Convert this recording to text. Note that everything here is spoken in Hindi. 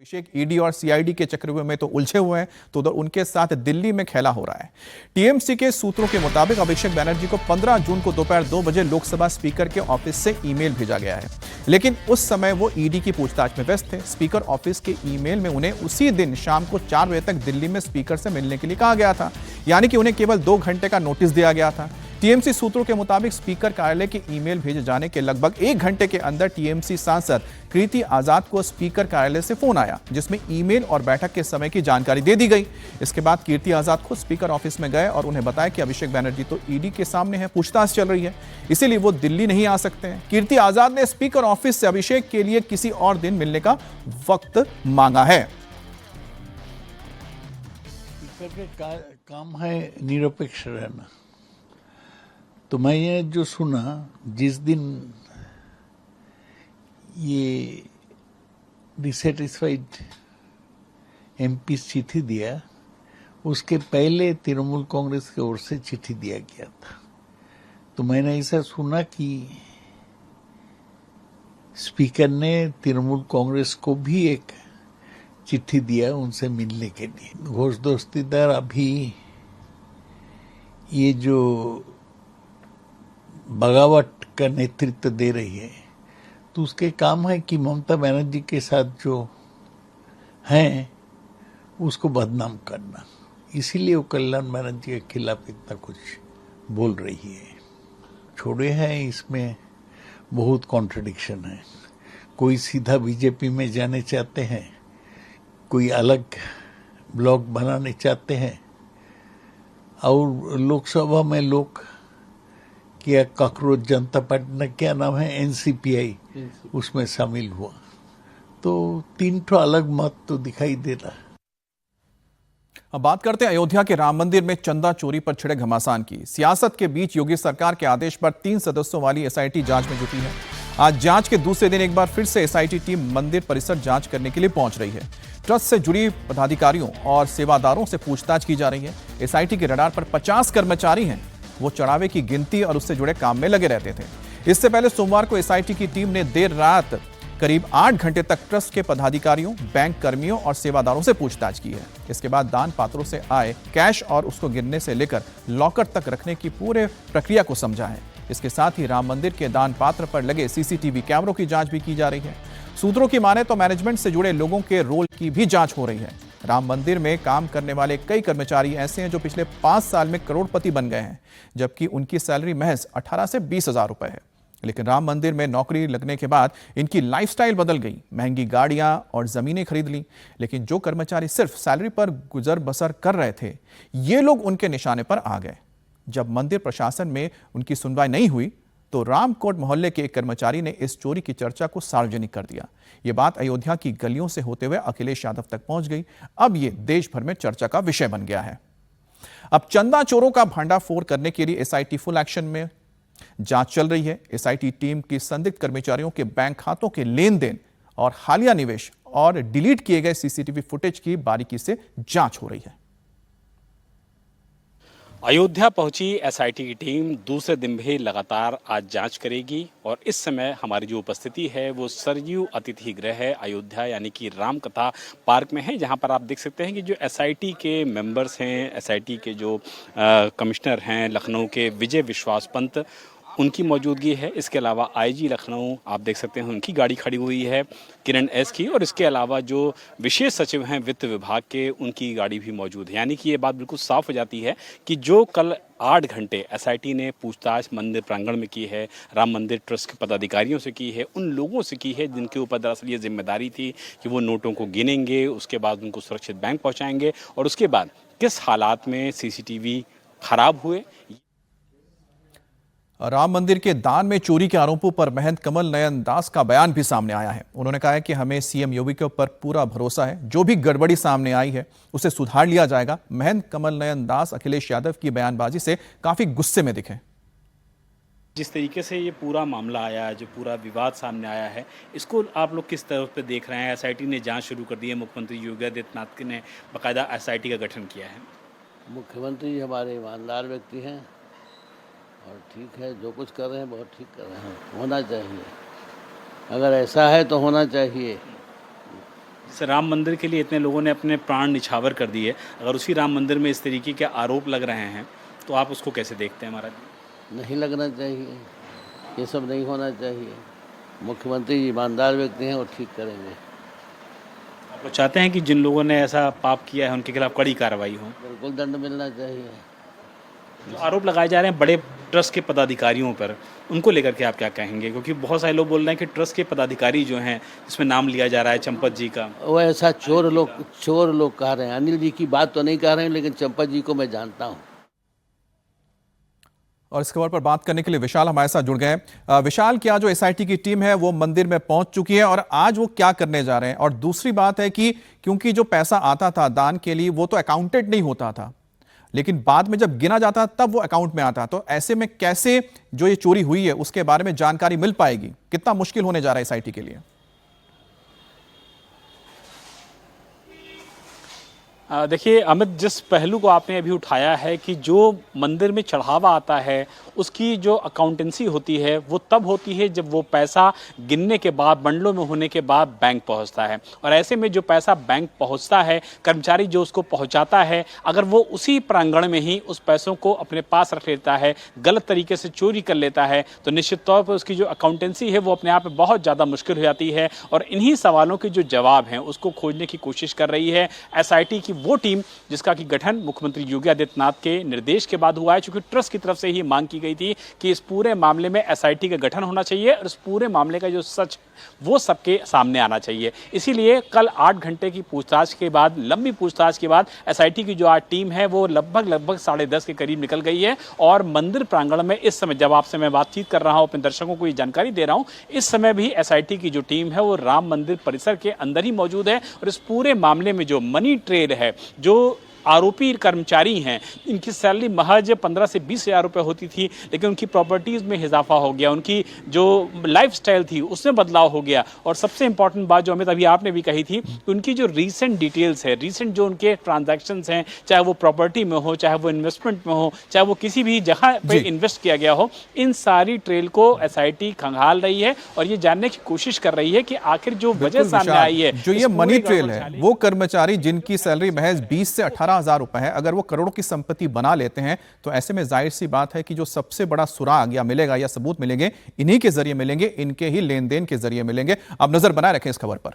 अभिषेक ईडी और सीआईडी के चक्रव्यूह में तो उलझे हुए हैं, तो उधर उनके साथ दिल्ली में खेला हो रहा है। टीएमसी के सूत्रों के मुताबिक अभिषेक बैनर्जी को 15 जून को दोपहर 2 बजे लोकसभा स्पीकर के ऑफिस से ईमेल भेजा गया है, लेकिन उस समय वो ईडी की पूछताछ में व्यस्त थे। स्पीकर ऑफिस के ईमेल में उन्हें उसी दिन शाम को 4 बजे तक दिल्ली में स्पीकर से मिलने के लिए कहा गया था, यानी कि उन्हें केवल 2 घंटे का नोटिस दिया गया था। टीएमसी सूत्रों के मुताबिक स्पीकर कार्यालय के ईमेल भेजे जाने के लगभग 1 घंटे के अंदर टीएमसी सांसद कृति आजाद को स्पीकर कार्यालय से फोन आया, जिसमें ईमेल और बैठक के समय की जानकारी दे दी गई। इसके बाद कृति आजाद खुद स्पीकर ऑफिस में गए और उन्हें बताया कि अभिषेक बैनर्जी तो ईडी के सामने है, पूछताछ चल रही है, इसीलिए वो दिल्ली नहीं आ सकते हैं। कृति आजाद ने स्पीकर ऑफिस से अभिषेक के लिए किसी और दिन मिलने का वक्त मांगा है। स्पीकर के काम है निरपेक्ष रहना, तो मैं ये जो सुना जिस दिन ये डिसैटिस्फाइड एमपी चिट्ठी दिया, उसके पहले तृणमूल कांग्रेस की ओर से चिट्ठी दिया गया था। तो मैंने ऐसा सुना कि स्पीकर ने तृणमूल कांग्रेस को भी एक चिट्ठी दिया उनसे मिलने के लिए। घोष दस्तीदार अभी ये जो बगावत का नेतृत्व दे रही है, तो उसके काम है कि ममता बनर्जी के साथ जो हैं उसको बदनाम करना, इसीलिए वो कल्याण बनर्जी के खिलाफ इतना कुछ बोल रही है। छोड़े हैं, इसमें बहुत कॉन्ट्रडिक्शन है। कोई सीधा बीजेपी में जाने चाहते हैं, कोई अलग ब्लॉक बनाने चाहते हैं, और लोकसभा में लोग क्या कॉकरोच जनता पार्टी ने क्या नाम है एनसीपीआई उसमें शामिल हुआ, तो 3 ठो अलग मत तो दिखाई दे रहा है। अब बात करते हैं अयोध्या के राम मंदिर में चंदा चोरी पर छिड़े घमासान की। सियासत के बीच योगी सरकार के आदेश पर 3 सदस्यों वाली एसआईटी जांच में जुटी है। आज जांच के दूसरे दिन एक बार फिर से एसआईटी टीम मंदिर परिसर जांच करने के लिए पहुंच रही है। ट्रस्ट से जुड़ी पदाधिकारियों और सेवादारों से पूछताछ की जा रही है। एसआईटी के रडार पर 50 कर्मचारी हैं, वो चढ़ावे की गिनती और उससे जुड़े काम में लगे रहते थे। इससे पहले सोमवार को एसआईटी की टीम ने देर रात करीब 8 घंटे तक ट्रस्ट के पदाधिकारियों, बैंक कर्मियों और सेवादारों से पूछताछ की है। इसके बाद दान पात्रों से आए कैश और उसको गिनने से लेकर लॉकर तक रखने की पूरे प्रक्रिया को समझा है। इसके साथ ही राम मंदिर के दान पात्र पर लगे सीसीटीवी कैमरों की जांच भी की जा रही है। सूत्रों की माने तो मैनेजमेंट से जुड़े लोगों के रोल की भी जांच हो रही है। राम मंदिर में काम करने वाले कई कर्मचारी ऐसे हैं जो पिछले 5 साल में करोड़पति बन गए हैं, जबकि उनकी सैलरी महज 18 से 20 हजार रुपए है। लेकिन राम मंदिर में नौकरी लगने के बाद इनकी लाइफस्टाइल बदल गई, महंगी गाड़ियां और जमीनें खरीद ली। लेकिन जो कर्मचारी सिर्फ सैलरी पर गुजर बसर कर रहे थे, ये लोग उनके निशाने पर आ गए। जब मंदिर प्रशासन में उनकी सुनवाई नहीं हुई तो रामकोट मोहल्ले के एक कर्मचारी ने इस चोरी की चर्चा को सार्वजनिक कर दिया। यह बात अयोध्या की गलियों से होते हुए अखिलेश यादव तक पहुंच गई। अब यह देश भर में चर्चा का विषय बन गया है। अब चंदा चोरों का भंडाफोड़ करने के लिए एसआईटी फुल एक्शन में जांच चल रही है। एसआईटी टीम की संदिग्ध कर्मचारियों के बैंक खातों के लेन देन और हालिया निवेश और डिलीट किए गए सीसीटीवी फुटेज की बारीकी से जांच हो रही है। अयोध्या पहुंची एसआईटी की टीम दूसरे दिन भी लगातार आज जांच करेगी और इस समय हमारी जो उपस्थिति है वो सरयू अतिथि गृह है अयोध्या यानी कि रामकथा पार्क में है, जहां पर आप देख सकते हैं कि जो एसआईटी के मेंबर्स हैं, एसआईटी के जो कमिश्नर हैं लखनऊ के विजय विश्वास पंत, उनकी मौजूदगी है। इसके अलावा आईजी लखनऊ आप देख सकते हैं उनकी गाड़ी खड़ी हुई है, किरण एस की, और इसके अलावा जो विशेष सचिव हैं वित्त विभाग के, उनकी गाड़ी भी मौजूद है। यानी कि ये बात बिल्कुल साफ हो जाती है कि जो कल 8 घंटे एसआईटी ने पूछताछ मंदिर प्रांगण में की है, राम मंदिर ट्रस्ट के पदाधिकारियों से की है, उन लोगों से की है जिनके ऊपर दरअसल ये जिम्मेदारी थी कि वो नोटों को गिनेंगे, उसके बाद उनको सुरक्षित बैंक पहुँचाएंगे और उसके बाद किस हालात में सीसीटीवी खराब हुए। राम मंदिर के दान में चोरी के आरोपों पर महंत कमल नयन दास का बयान भी सामने आया है। उन्होंने कहा है कि हमें सीएम योगी के ऊपर पूरा भरोसा है, जो भी गड़बड़ी सामने आई है उसे सुधार लिया जाएगा। महंत कमल नयन दास अखिलेश यादव की बयानबाजी से काफी गुस्से में दिखे। जिस तरीके से ये पूरा मामला आया है, जो पूरा विवाद सामने आया है, इसको आप लोग किस तरह पे देख रहे हैं? एसआईटी ने जांच शुरू कर दी है, मुख्यमंत्री योगी आदित्यनाथ ने बाकायदा एसआईटी का गठन किया है। मुख्यमंत्री जी हमारे ईमानदार व्यक्ति हैं और ठीक है, जो कुछ कर रहे हैं बहुत ठीक कर रहे हैं, होना चाहिए। अगर ऐसा है तो होना चाहिए। सर, राम मंदिर के लिए इतने लोगों ने अपने प्राण निछावर कर दिए, अगर उसी राम मंदिर में इस तरीके के आरोप लग रहे हैं तो आप उसको कैसे देखते हैं महाराज? नहीं लगना चाहिए, ये सब नहीं होना चाहिए। मुख्यमंत्री जी ईमानदार व्यक्ति हैं, वो ठीक करेंगे। आप लोग चाहते हैं कि जिन लोगों ने ऐसा पाप किया है उनके खिलाफ कड़ी कार्रवाई हो? बिल्कुल दंड मिलना चाहिए। जो आरोप लगाए जा रहे हैं बड़े ट्रस्ट के पदाधिकारियों पर, उनको लेकर के आप क्या कहेंगे? क्योंकि बहुत सारे लोग बोल रहे हैं कि ट्रस्ट के पदाधिकारी जो हैं, जिसमें नाम लिया जा रहा है चंपत जी का, वो ऐसा चोर लोग कह रहे हैं। अनिल जी की बात तो नहीं कह रहे हैं, लेकिन चंपत जी को मैं जानता हूँ। और इस खबर पर बात करने के लिए विशाल हमारे साथ जुड़ गए। विशाल, क्या जो एसआईटी की टीम है वो मंदिर में पहुंच चुकी है और आज वो क्या करने जा रहे हैं? और दूसरी बात है कि क्योंकि जो पैसा आता था दान के लिए वो तो अकाउंटेड नहीं होता था, लेकिन बाद में जब गिना जाता तब वो अकाउंट में आता, तो ऐसे में कैसे जो ये चोरी हुई है उसके बारे में जानकारी मिल पाएगी? कितना मुश्किल होने जा रहा है एसआईटी के लिए? देखिए अमित, जिस पहलू को आपने अभी उठाया है कि जो मंदिर में चढ़ावा आता है उसकी जो अकाउंटेंसी होती है वो तब होती है जब वो पैसा गिनने के बाद, बंडलों में होने के बाद बैंक पहुंचता है। और ऐसे में जो पैसा बैंक पहुंचता है, कर्मचारी जो उसको पहुंचाता है, अगर वो उसी प्रांगण में ही उस पैसों को अपने पास रख लेता है, गलत तरीके से चोरी कर लेता है, तो निश्चित तौर पर उसकी जो अकाउंटेंसी है वो अपने आप में बहुत ज़्यादा मुश्किल हो जाती है। और इन्हीं सवालों के जो जवाब हैं उसको खोजने की कोशिश कर रही है एसआईटी की वो टीम, जिसका कि गठन मुख्यमंत्री योगी आदित्यनाथ के निर्देश के बाद हुआ है। चूंकि ट्रस्ट की तरफ से ही मांग की गई थी कि इस पूरे मामले में एसआईटी का गठन होना चाहिए और इस पूरे मामले का जो सच वो सबके सामने आना चाहिए। इसीलिए कल 8 घंटे की पूछताछ के बाद, लंबी पूछताछ के बाद एसआईटी की जो आज टीम है वो लगभग 10:30 के करीब निकल गई है। और मंदिर प्रांगण में इस समय जब आपसे मैं बातचीत कर रहा हूं, अपने दर्शकों को ये जानकारी दे रहा हूं, इस समय भी एसआईटी की जो टीम है वो राम मंदिर परिसर के अंदर ही मौजूद है। और इस पूरे मामले में जो मनी ट्रेल है, जो आरोपी कर्मचारी हैं, इनकी सैलरी महज 15 से 20 हज़ार रुपये होती थी, लेकिन उनकी प्रॉपर्टीज़ में इजाफा हो गया, उनकी जो लाइफस्टाइल थी उसमें बदलाव हो गया। और सबसे इंपॉर्टेंट बात जो अमित अभी आपने भी कही थी कि उनकी जो रीसेंट डिटेल्स है, रीसेंट जो उनके ट्रांजैक्शंस हैं, चाहे वो प्रॉपर्टी में हो, चाहे वो इन्वेस्टमेंट में हो, चाहे वो किसी भी जगह पे इन्वेस्ट किया गया हो, इन सारी ट्रेल को एसआईटी खंगाल रही है और ये जानने की कोशिश कर रही है कि आखिर जो वजह सामने आई है, जो ये मनी ट्रेल है, वो कर्मचारी जिनकी सैलरी महज 20 से 18,000 रुपए है, अगर वो करोड़ों की संपत्ति बना लेते हैं तो ऐसे में जाहिर सी बात है कि जो सबसे बड़ा सुराग या मिलेगा या सबूत मिलेंगे, इन्हीं के जरिए मिलेंगे, इनके ही लेन देन के जरिए मिलेंगे। आप नजर बनाए रखें इस खबर पर।